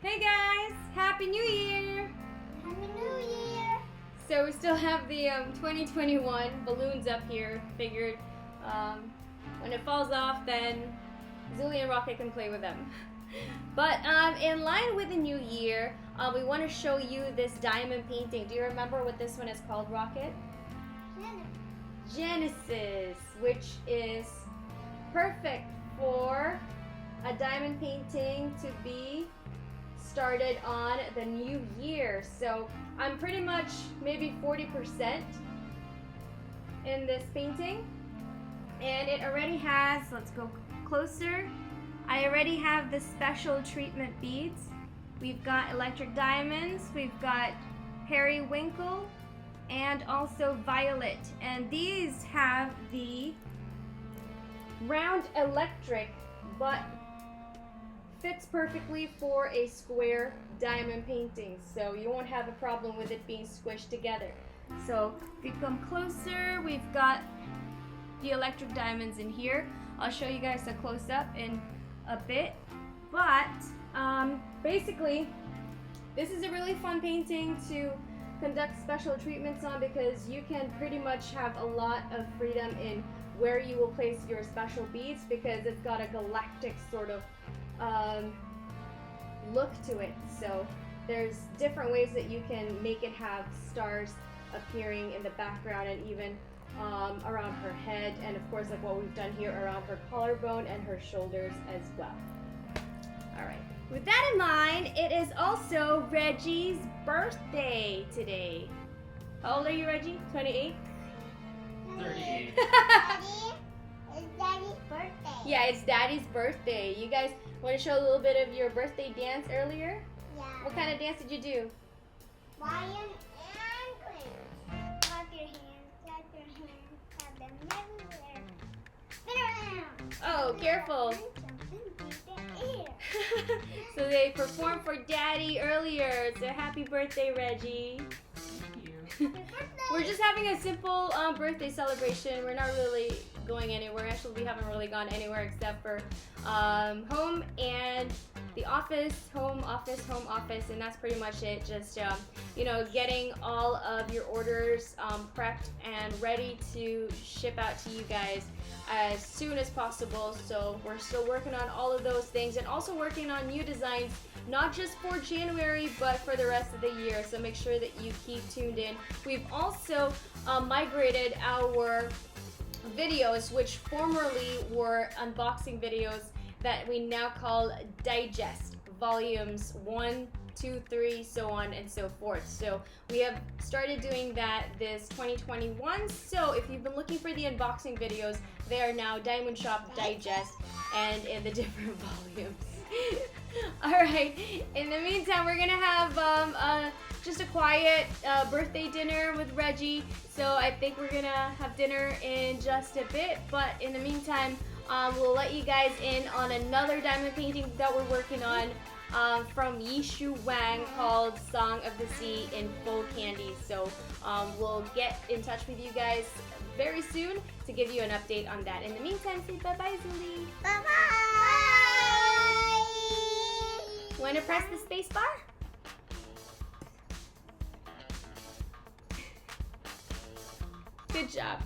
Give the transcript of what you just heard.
Hey guys! Happy New Year! Happy New Year! So we still have the 2021 balloons up here. Figured when it falls off, then Zuli and Rocket can play with them. But in line with the new year, we want to show you this diamond painting. Do you remember what this one is called, Rocket? Genesis, which is perfect for a diamond painting to be started on the new year. So I'm pretty much maybe 40% in this painting, and it already has, let's go closer, I already have the special treatment beads. We've got electric diamonds, we've got periwinkle, and also violet, and these have the round electric, but fits perfectly for a square diamond painting, so you won't have a problem with it being squished together. So if you come closer, we've got the electric diamonds in here. I'll show you guys a close-up in a bit, but basically this is a really fun painting to conduct special treatments on, because you can pretty much have a lot of freedom in where you will place your special beads, because it's got a galactic sort of look to it. So there's different ways that you can make it have stars appearing in the background, and even around her head, and of course like what we've done here around her collarbone and her shoulders as well. Alright, with that in mind, it is also Reggie's birthday today. How old are you, Reggie? 28? 38. It's Daddy's birthday. Yeah, it's Daddy's birthday. You guys want to show a little bit of your birthday dance earlier? Yeah. What kind of dance did you do? Lion and queen. Clap your hands, clap them everywhere. Spin around. Oh, careful. And jump into the air. So they performed for Daddy earlier. So happy birthday, Reggie. We're just having a simple birthday celebration. We're not really going anywhere. Actually, we haven't really gone anywhere except for home and the office, home, office, and that's pretty much it. Just you know, getting all of your orders prepped and ready to ship out to you guys as soon as possible. So we're still working on all of those things, and also working on new designs, not just for January but for the rest of the year. So make sure that you keep tuned in. We've also migrated our videos, which formerly were unboxing videos, that we now call digest volumes 1, 2, 3, so on and so forth. So we have started doing that this 2021. So if you've been looking for the unboxing videos, they are now Diamond Shop Digest and in the different volumes. Alright, in the meantime, we're gonna have just a quiet birthday dinner with Reggie. So I think we're gonna have dinner in just a bit, but in the meantime, we'll let you guys in on another diamond painting that we're working on from Yishu Wang, called Song of the Sea in Full Candy. So we'll get in touch with you guys very soon to give you an update on that. In the meantime, say bye-bye, Zuli. Bye-bye. Want to press the space bar? Good job.